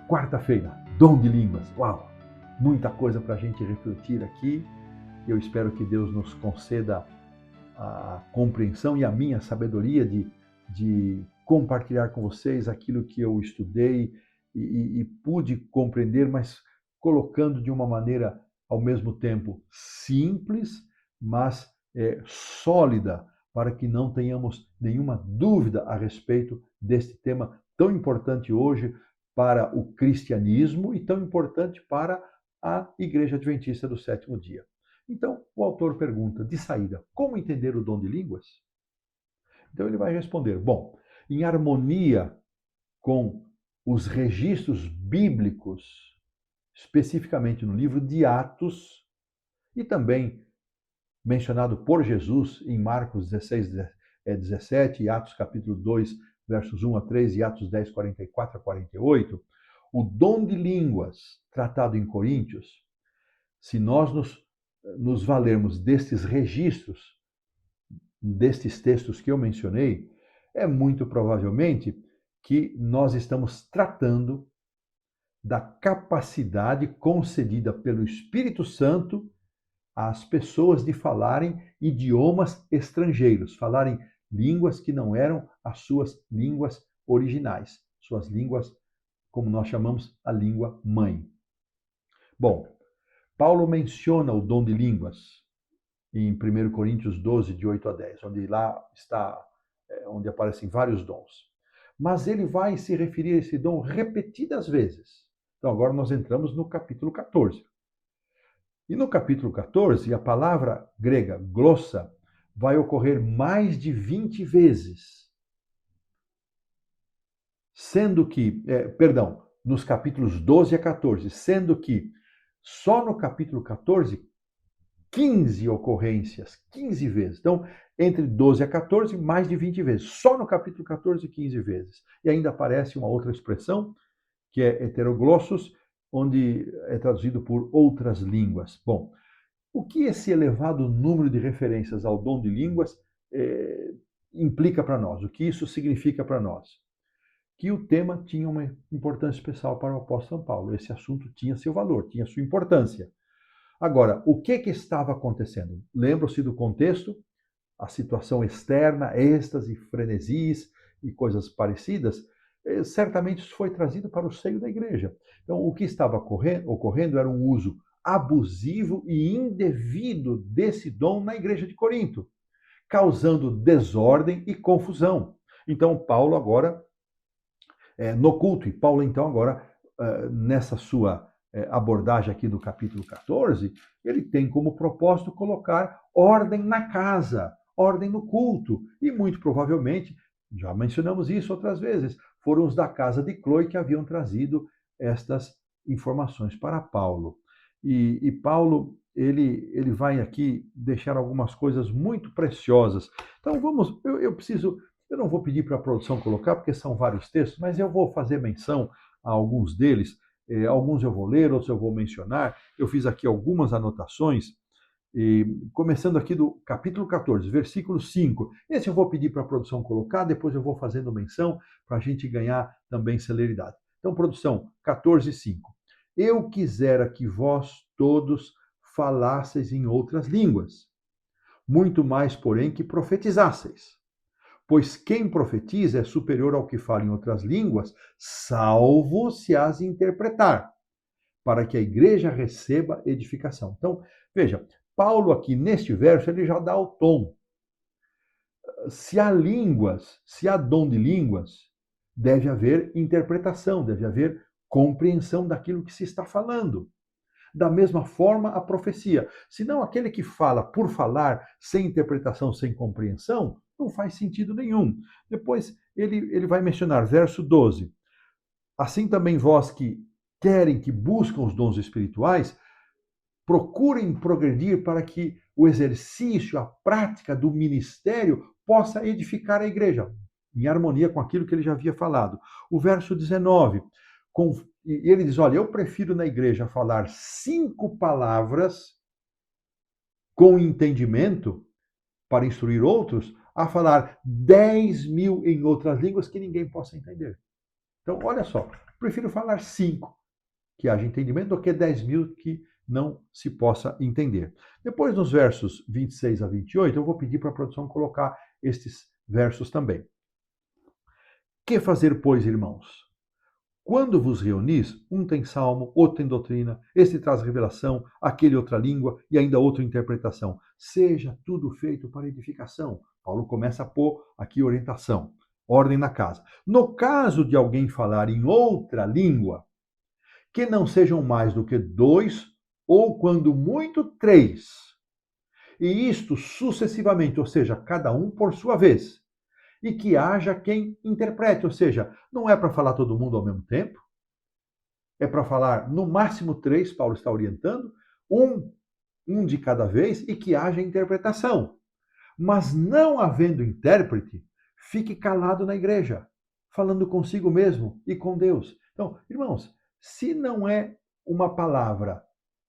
Quarta-feira, dom de línguas. Uau! Muita coisa para a gente refletir aqui. Eu espero que Deus nos conceda a compreensão e a minha sabedoria de compartilhar com vocês aquilo que eu estudei e pude compreender, mas colocando de uma maneira, ao mesmo tempo, simples, mas sólida, para que não tenhamos nenhuma dúvida a respeito deste tema tão importante hoje para o cristianismo e tão importante para a Igreja Adventista do Sétimo Dia. Então, o autor pergunta, de saída, como entender o dom de línguas? Então ele vai responder, bom, em harmonia com os registros bíblicos, especificamente no livro de Atos, e também mencionado por Jesus em Marcos 16, 17, e Atos capítulo 2, versos 1 a 3, e Atos 10, 44 a 48, o dom de línguas tratado em Coríntios, se nós nos valermos destes registros, destes textos que eu mencionei, é muito provavelmente que nós estamos tratando da capacidade concedida pelo Espírito Santo às pessoas de falarem idiomas estrangeiros, falarem línguas que não eram as suas línguas originais, suas línguas, como nós chamamos, a língua mãe. Bom, Paulo menciona o dom de línguas em 1 Coríntios 12, de 8 a 10, onde lá está, onde aparecem vários dons. Mas ele vai se referir a esse dom repetidas vezes. Então agora nós entramos no capítulo 14. E no capítulo 14, a palavra grega glossa vai ocorrer mais de 20 vezes. Sendo que, nos capítulos 12 a 14, sendo que só no capítulo 14, 15 ocorrências, 15 vezes. Então, entre 12 a 14, mais de 20 vezes. Só no capítulo 14, 15 vezes. E ainda aparece uma outra expressão, que é heteroglossos, onde é traduzido por outras línguas. Bom, o que esse elevado número de referências ao dom de línguas implica para nós? O que isso significa para nós? Que o tema tinha uma importância especial para o apóstolo São Paulo. Esse assunto tinha seu valor, tinha sua importância. Agora, o que estava acontecendo? Lembram-se do contexto? A situação externa, êxtase, frenesis e coisas parecidas, certamente isso foi trazido para o seio da igreja. Então, o que estava ocorrendo era um uso abusivo e indevido desse dom na igreja de Corinto, causando desordem e confusão. Então, Paulo agora, no culto, e Paulo então agora, nessa sua abordagem aqui do capítulo 14, ele tem como propósito colocar ordem na casa, ordem no culto. E muito provavelmente, já mencionamos isso outras vezes, foram os da casa de Cloe que haviam trazido estas informações para Paulo. E Paulo, ele vai aqui deixar algumas coisas muito preciosas. Então vamos, eu não vou pedir para a produção colocar, porque são vários textos, mas eu vou fazer menção a alguns deles. Alguns eu vou ler, outros eu vou mencionar. Eu fiz aqui algumas anotações, começando aqui do capítulo 14, versículo 5. Esse eu vou pedir para a produção colocar, depois eu vou fazendo menção para a gente ganhar também celeridade. Então, produção, 14, 5. Eu quisera que vós todos falasseis em outras línguas, muito mais, porém, que profetizasseis. Pois quem profetiza é superior ao que fala em outras línguas, salvo se as interpretar, para que a igreja receba edificação. Então, veja, Paulo aqui neste verso, ele já dá o tom. Se há línguas, se há dom de línguas, deve haver interpretação, deve haver compreensão daquilo que se está falando. Da mesma forma, a profecia. Senão, aquele que fala por falar, sem interpretação, sem compreensão, não faz sentido nenhum. Depois, ele vai mencionar, verso 12. Assim também vós que querem, que buscam os dons espirituais, procurem progredir para que o exercício, a prática do ministério possa edificar a igreja, em harmonia com aquilo que ele já havia falado. O verso 19, ele diz, olha, eu prefiro na igreja falar 5 palavras com entendimento para instruir outros, a falar 10.000 em outras línguas que ninguém possa entender. Então, olha só, Prefiro falar 5, que haja entendimento, do que 10.000 que não se possa entender. Depois, nos versos 26 a 28, eu vou pedir para a produção colocar estes versos também. Que fazer, pois, irmãos? Quando vos reunis, um tem salmo, outro tem doutrina, este traz revelação, aquele outra língua e ainda outra interpretação. Seja tudo feito para edificação. Paulo começa a pôr aqui orientação, ordem na casa. No caso de alguém falar em outra língua, que não sejam mais do que 2, ou quando muito 3. E isto sucessivamente, ou seja, cada um por sua vez. E que haja quem interprete, ou seja, não é para falar todo mundo ao mesmo tempo, é para falar no máximo 3, Paulo está orientando, um de cada vez, e que haja interpretação. Mas não havendo intérprete, fique calado na igreja, falando consigo mesmo e com Deus. Então, irmãos, se não é uma palavra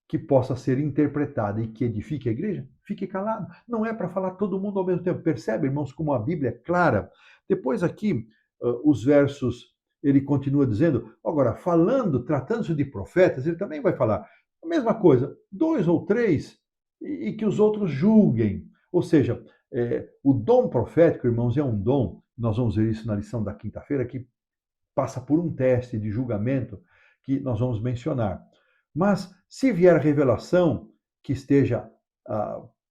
que possa ser interpretada e que edifique a igreja, fique calado. Não é para falar todo mundo ao mesmo tempo. Percebe, irmãos, como a Bíblia é clara? Depois aqui, os versos, ele continua dizendo, agora, falando, tratando-se de profetas, ele também vai falar a mesma coisa, 2 ou 3, e que os outros julguem. Ou seja, o dom profético, irmãos, é um dom, nós vamos ver isso na lição da quinta-feira, que passa por um teste de julgamento que nós vamos mencionar. Mas, se vier revelação que esteja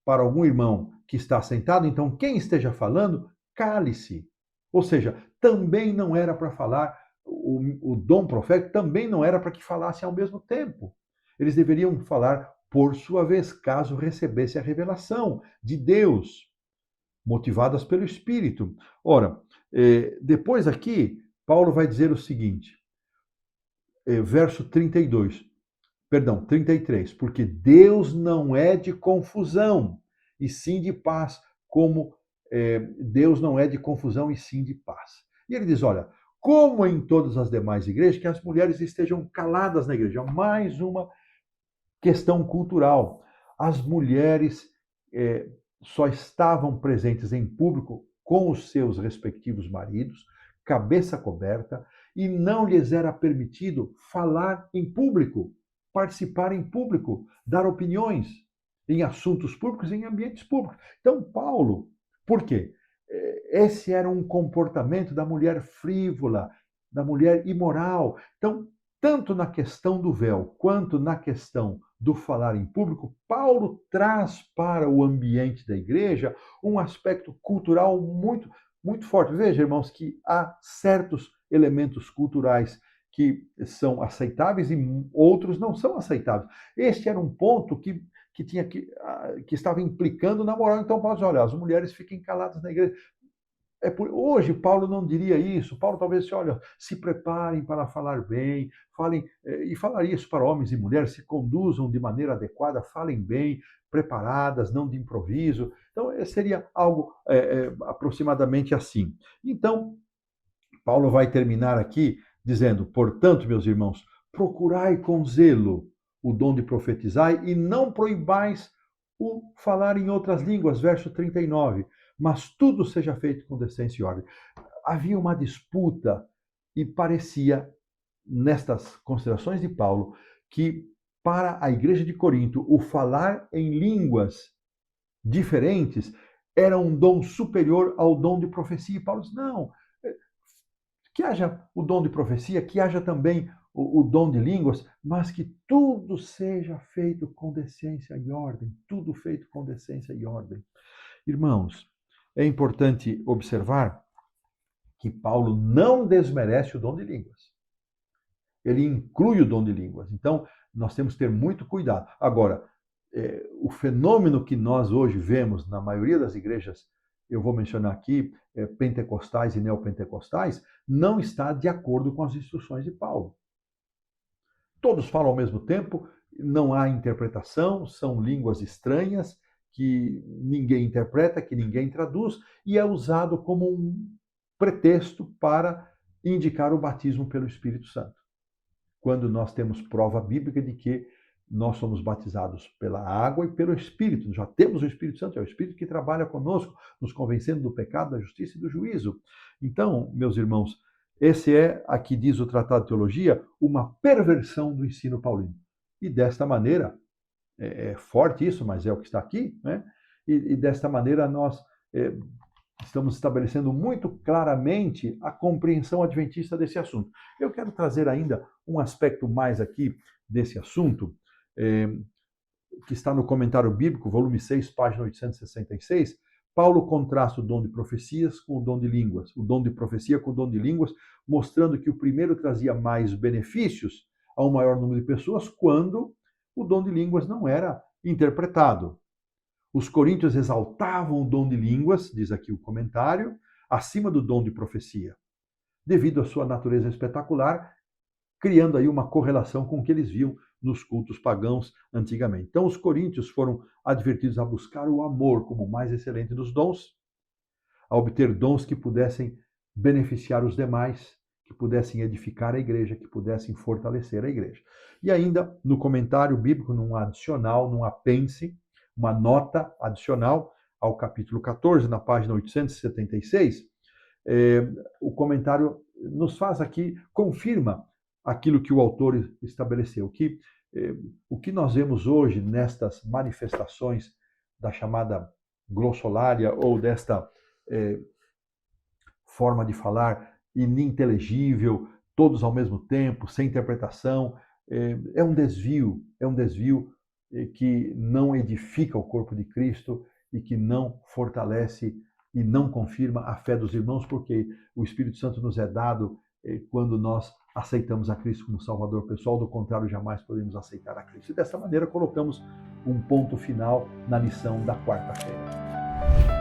para algum irmão que está sentado, então quem esteja falando, cale-se. Ou seja, também não era para falar, o dom profético também não era para que falassem ao mesmo tempo. Eles deveriam falar por sua vez, caso recebesse a revelação de Deus, motivadas pelo Espírito. Ora, depois aqui, Paulo vai dizer o seguinte, verso 32. Perdão, 33. Porque Deus não é de confusão, e sim de paz, como Deus não é de confusão e sim de paz. E ele diz, olha, como em todas as demais igrejas, que as mulheres estejam caladas na igreja. Mais uma questão cultural. As mulheres só estavam presentes em público com os seus respectivos maridos, cabeça coberta, e não lhes era permitido falar em público, participar em público, dar opiniões em assuntos públicos, em ambientes públicos. Então, Paulo, por quê? Esse era um comportamento da mulher frívola, da mulher imoral. Então, tanto na questão do véu quanto na questão do falar em público, Paulo traz para o ambiente da igreja um aspecto cultural muito, muito forte. Veja, irmãos, que há certos elementos culturais que são aceitáveis e outros não são aceitáveis. Este era um ponto que estava implicando na moral. Então, Paulo diz, olha, as mulheres fiquem caladas na igreja. Hoje, Paulo não diria isso. Paulo talvez disse, olha, se preparem para falar bem, falem, e falaria isso para homens e mulheres, se conduzam de maneira adequada, falem bem, preparadas, não de improviso. Então, seria algo aproximadamente assim. Então, Paulo vai terminar aqui dizendo, portanto, meus irmãos, procurai com zelo o dom de profetizar e não proibais o falar em outras línguas, verso 39. Mas tudo seja feito com decência e ordem. Havia uma disputa e parecia, nestas considerações de Paulo, que para a igreja de Corinto, o falar em línguas diferentes era um dom superior ao dom de profecia. E Paulo diz, não, que haja o dom de profecia, que haja também o dom de línguas, mas que tudo seja feito com decência e ordem. Tudo feito com decência e ordem. Irmãos, é importante observar que Paulo não desmerece o dom de línguas. Ele inclui o dom de línguas. Então, nós temos que ter muito cuidado. Agora, o fenômeno que nós hoje vemos na maioria das igrejas, eu vou mencionar aqui, pentecostais e neopentecostais, não está de acordo com as instruções de Paulo. Todos falam ao mesmo tempo, não há interpretação, são línguas estranhas, que ninguém interpreta, que ninguém traduz, e é usado como um pretexto para indicar o batismo pelo Espírito Santo. Quando nós temos prova bíblica de que nós somos batizados pela água e pelo Espírito, já temos o Espírito Santo, é o Espírito que trabalha conosco, nos convencendo do pecado, da justiça e do juízo. Então, meus irmãos, Esse é, aqui diz o Tratado de Teologia, uma perversão do ensino paulino. E desta maneira, é forte isso, mas é o que está aqui, né? E desta maneira nós estamos estabelecendo muito claramente a compreensão adventista desse assunto. Eu quero trazer ainda um aspecto mais aqui desse assunto, que está no Comentário Bíblico, volume 6, página 866. Paulo contrasta o dom de profecias com o dom de línguas, o dom de profecia com o dom de línguas, mostrando que o primeiro trazia mais benefícios a um maior número de pessoas quando o dom de línguas não era interpretado. Os coríntios exaltavam o dom de línguas, diz aqui o comentário, acima do dom de profecia, devido à sua natureza espetacular, criando aí uma correlação com o que eles viam nos cultos pagãos antigamente. Então, os coríntios foram advertidos a buscar o amor como o mais excelente dos dons, a obter dons que pudessem beneficiar os demais, que pudessem edificar a igreja, que pudessem fortalecer a igreja. E ainda, no comentário bíblico, num adicional, num apêndice, uma nota adicional ao capítulo 14, na página 876, o comentário nos faz aqui, confirma aquilo que o autor estabeleceu, que o que nós vemos hoje nestas manifestações da chamada glossolalia ou desta forma de falar ininteligível, todos ao mesmo tempo, sem interpretação, é um desvio que não edifica o corpo de Cristo e que não fortalece e não confirma a fé dos irmãos, porque o Espírito Santo nos é dado quando nós aceitamos a Cristo como Salvador pessoal, do contrário, jamais podemos aceitar a Cristo. E dessa maneira colocamos um ponto final na lição da quarta-feira.